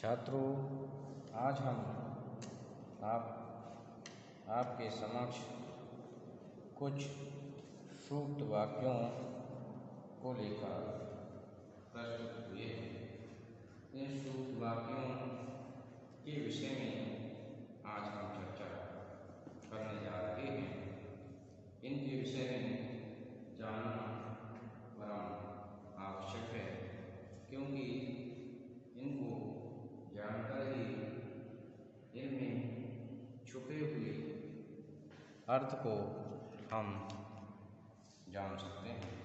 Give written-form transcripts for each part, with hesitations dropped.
छात्रों, आज हम आपके समक्ष कुछ सूक्त वाक्यों को लेकर प्रस्तुत हुए हैं। इन सूक्त वाक्यों के विषय में आज हम चर्चा करने जा रहे हैं। इनके विषय में जानना परम आवश्यक है, क्योंकि इनको जानकर ही इनमें छुपे हुए अर्थ को हम जान सकते हैं।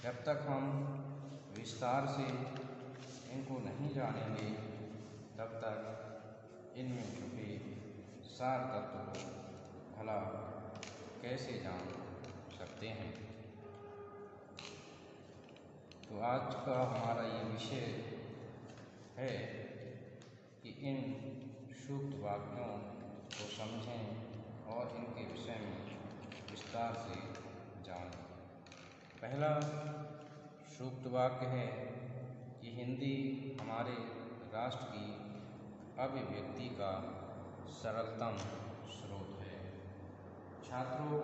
जब तक हम विस्तार से इनको नहीं जानेंगे, तब तक इनमें छुपे सार तत्व को भला कैसे जान सकते हैं। तो आज का हमारा ये विषय है कि इन सूक्त वाक्यों को समझें और इनके विषय में विस्तार से जानें। पहला सूक्त वाक्य है कि हिंदी हमारे राष्ट्र की अभिव्यक्ति का सरलतम स्रोत है। छात्रों,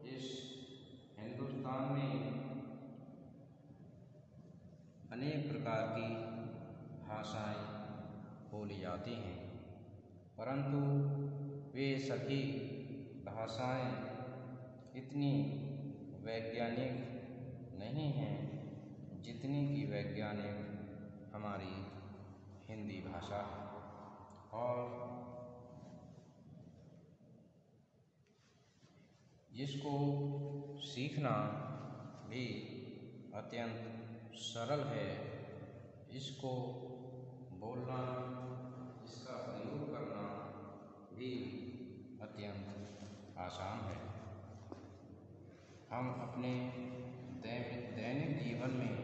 इस हिंदुस्तान में अनेक प्रकार की भाषाएं बोली जाती हैं, परंतु वे सभी भाषाएं इतनी वैज्ञानिक नहीं हैं जितनी कि वैज्ञानिक हमारी हिंदी भाषा है। और जिसको सीखना भी अत्यंत सरल है, इसको बोलना, इसका प्रयोग करना भी अत्यंत आसान है। हम अपने दैनिक जीवन में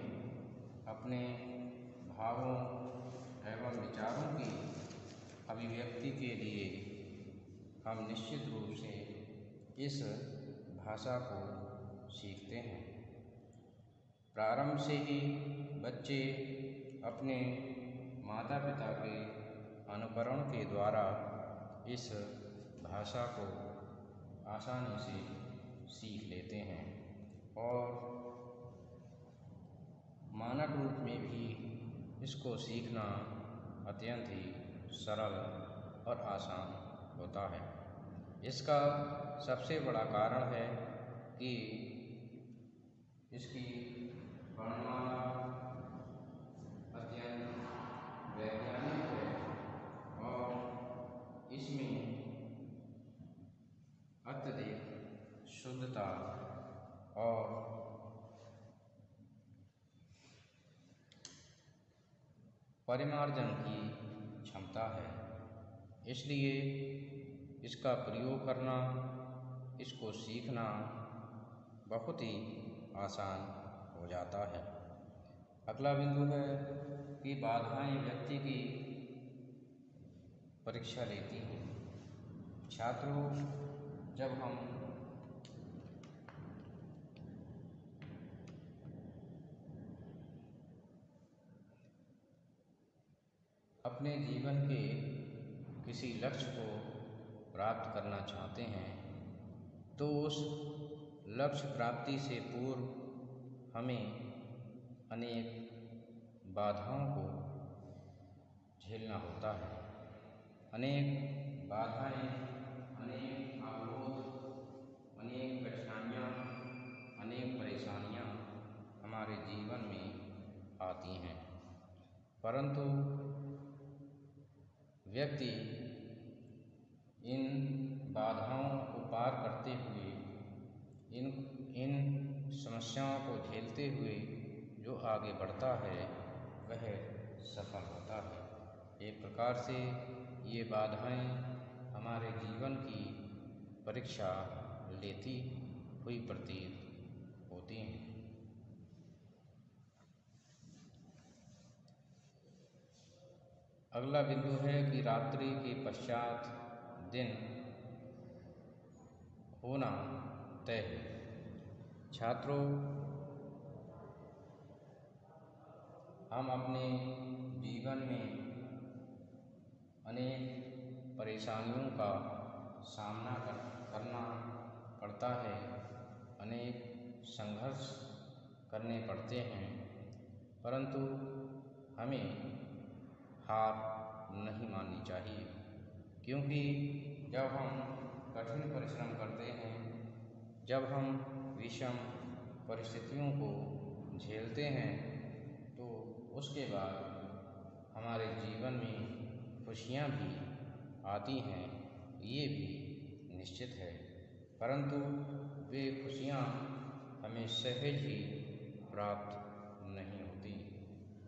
अपने भावों एवं विचारों की अभिव्यक्ति के लिए हम निश्चित रूप से इस भाषा को सीखते हैं। प्रारंभ से ही बच्चे अपने माता पिता के अनुकरण के द्वारा इस भाषा को आसानी से सीख लेते हैं और मानक रूप में भी इसको सीखना अत्यंत ही सरल और आसान होता है। इसका सबसे बड़ा कारण है कि इसकी वर्णमाला अत्यंत वैज्ञानिक है और इसमें अत्यधिक शुद्धता और परिमार्जन की क्षमता है। इसलिए इसका प्रयोग करना, इसको सीखना बहुत ही आसान हो जाता है। अगला बिंदु है कि बाधाएं व्यक्ति की परीक्षा लेती हैं। छात्रों, जब हम अपने जीवन के किसी लक्ष्य को प्राप्त करना चाहते हैं, तो उस लक्ष्य प्राप्ति से पूर्व हमें अनेक बाधाओं को झेलना होता है। अनेक बाधाएं, अनेक अवरोध, अनेक कठिनाइयाँ, अनेक परेशानियाँ हमारे जीवन में आती हैं, परंतु व्यक्ति इन बाधाओं को पार करते हुए, इन समस्याओं को झेलते हुए जो आगे बढ़ता है, वह सफल होता है। एक प्रकार से ये बाधाएं हमारे जीवन की परीक्षा लेती हुई प्रतीत होती हैं। अगला बिंदु है कि रात्रि के पश्चात दिन होना तय है। छात्रों, हम अपने जीवन में अनेक परेशानियों का सामना करना पड़ता है, अनेक संघर्ष करने पड़ते हैं, परंतु हमें हार नहीं माननी चाहिए, क्योंकि जब हम कठिन परिश्रम करते हैं, जब हम विषम परिस्थितियों को झेलते हैं, तो उसके बाद हमारे जीवन में खुशियाँ भी आती हैं, ये भी निश्चित है। परंतु वे खुशियाँ हमें सहज ही प्राप्त नहीं होती।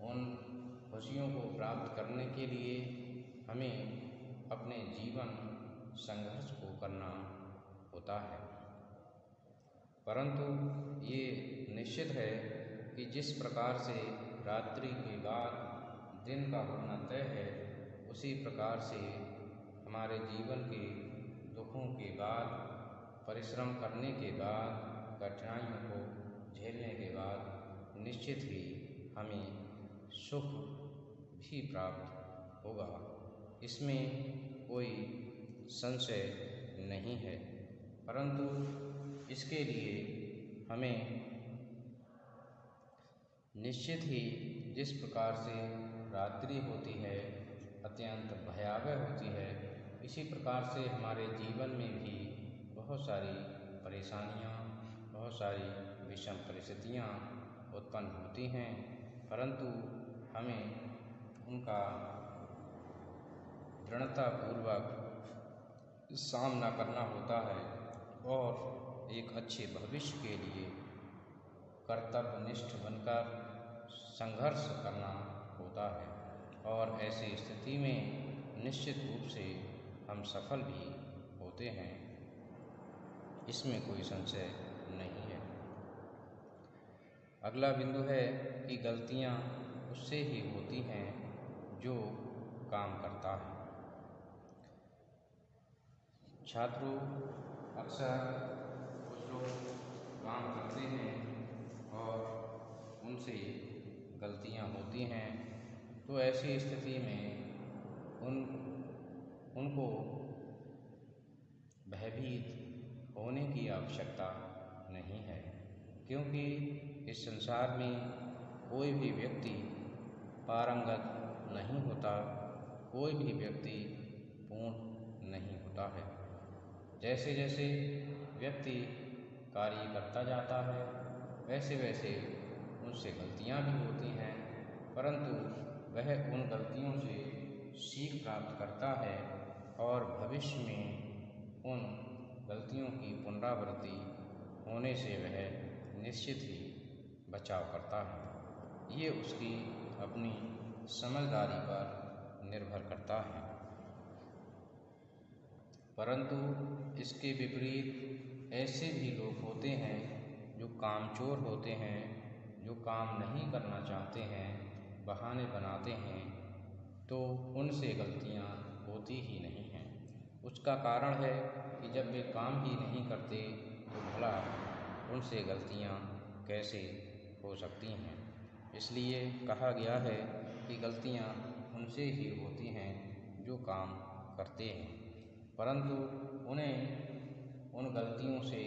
उन खुशियों को प्राप्त करने के लिए हमें अपने जीवन संघर्ष को करना होता है। परंतु ये निश्चित है कि जिस प्रकार से रात्रि के बाद दिन का होना तय है, उसी प्रकार से हमारे जीवन के दुखों के बाद, परिश्रम करने के बाद, कठिनाइयों को झेलने के बाद निश्चित ही हमें सुख भी प्राप्त होगा, इसमें कोई संशय नहीं है। परंतु इसके लिए हमें निश्चित ही जिस प्रकार से रात्रि होती है अत्यंत भयावह होती है, इसी प्रकार से हमारे जीवन में भी बहुत सारी परेशानियाँ, बहुत सारी विषम परिस्थितियाँ उत्पन्न होती हैं, परंतु हमें उनका दृढ़तापूर्वक सामना करना होता है और एक अच्छे भविष्य के लिए कर्तव्यनिष्ठ बनकर संघर्ष करना होता है, और ऐसी स्थिति में निश्चित रूप से हम सफल भी होते हैं, इसमें कोई संशय नहीं है। अगला बिंदु है कि गलतियाँ उससे ही होती हैं जो काम करता है। छात्रों, अक्सर कुछ लोग काम करते हैं और उनसे गलतियां होती हैं, तो ऐसी स्थिति में उनको भयभीत होने की आवश्यकता नहीं है, क्योंकि इस संसार में कोई भी व्यक्ति पारंगत नहीं होता, कोई भी व्यक्ति पूर्ण नहीं होता है। जैसे जैसे व्यक्ति कार्य करता जाता है, वैसे वैसे उनसे गलतियां भी होती हैं, परंतु वह उन गलतियों से सीख प्राप्त करता है और भविष्य में उन गलतियों की पुनरावृत्ति होने से वह निश्चित ही बचाव करता है। ये उसकी अपनी समझदारी पर निर्भर करता है। परंतु इसके विपरीत ऐसे भी लोग होते हैं जो कामचोर होते हैं, जो काम नहीं करना चाहते हैं, बहाने बनाते हैं, तो उनसे गलतियां होती ही नहीं हैं। उसका कारण है कि जब वे काम ही नहीं करते तो भला उनसे गलतियां कैसे हो सकती हैं। इसलिए कहा गया है कि गलतियां उनसे ही होती हैं जो काम करते हैं, परंतु उन्हें उन गलतियों से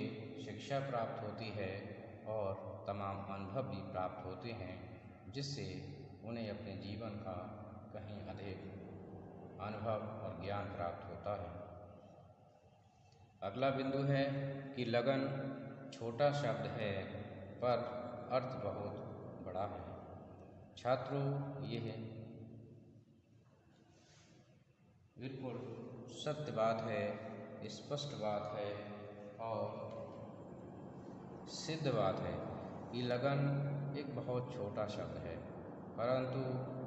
शिक्षा प्राप्त होती है और तमाम अनुभव भी प्राप्त होते हैं, जिससे उन्हें अपने जीवन का कहीं अधिक अनुभव और ज्ञान प्राप्त होता है। अगला बिंदु है कि लगन छोटा शब्द है पर अर्थ बहुत बड़ा है। छात्रों, यह बिल्कुल सत्य बात है, स्पष्ट बात है और सिद्ध बात है कि लगन एक बहुत छोटा शब्द है, परंतु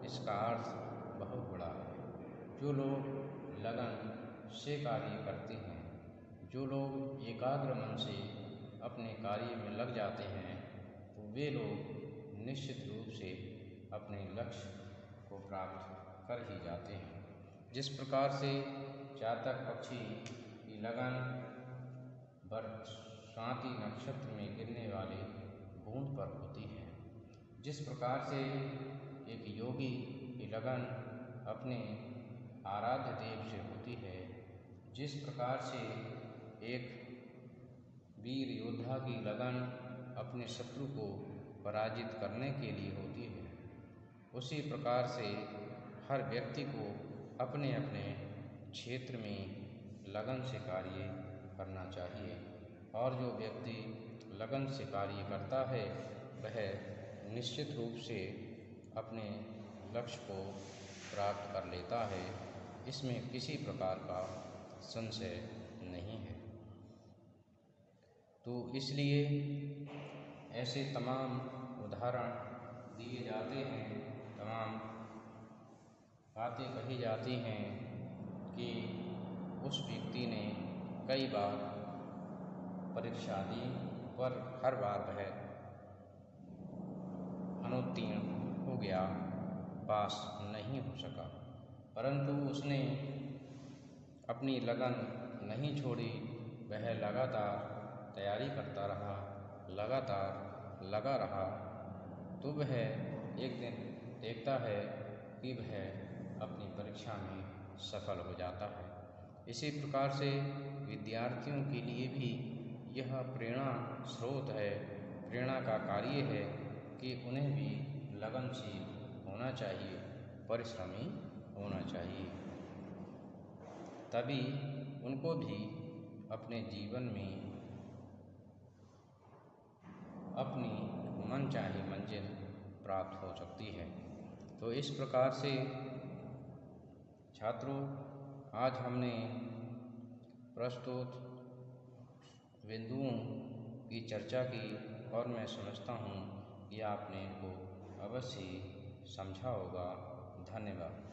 इसका अर्थ बहुत बड़ा है। जो लोग लगन से कार्य करते हैं, जो लोग एकाग्र मन से अपने कार्य में लग जाते हैं, तो वे लोग निश्चित रूप से अपने लक्ष्य को प्राप्त कर ही जाते हैं। जिस प्रकार से चातक पक्षी की लगन बरसाती नक्षत्र में गिरने वाली बूंद पर होती है, जिस प्रकार से एक योगी की लगन अपने आराध्य देव से होती है। जिस प्रकार से एक वीर योद्धा की लगन अपने शत्रु को पराजित करने के लिए होती है, उसी प्रकार से हर व्यक्ति को अपने अपने क्षेत्र में लगन से कार्य करना चाहिए। और जो व्यक्ति लगन से कार्य करता है वह निश्चित रूप से अपने लक्ष्य को प्राप्त कर लेता है, इसमें किसी प्रकार का संशय नहीं है। तो इसलिए ऐसे तमाम उदाहरण दिए जाते हैं, तमाम बातें कही जाती हैं कि उस व्यक्ति ने कई बार परीक्षा दी पर हर बार वह अनुत्तीर्ण हो गया, पास नहीं हो सका, परंतु उसने अपनी लगन नहीं छोड़ी। वह लगातार तैयारी करता रहा, लगातार लगा रहा, तो वह एक दिन देखता है कि वह अपनी परीक्षा में सफल हो जाता है। इसी प्रकार से विद्यार्थियों के लिए भी यह प्रेरणा स्रोत है, प्रेरणा का कार्य है कि उन्हें भी लगनशील होना चाहिए, परिश्रमी होना चाहिए, तभी उनको भी अपने जीवन में अपनी मनचाही मंजिल प्राप्त हो सकती है। तो इस प्रकार से छात्रों, आज हमने प्रस्तुत बिंदुओं की चर्चा की और मैं समझता हूँ कि आपने इनको अवश्य समझा होगा। धन्यवाद।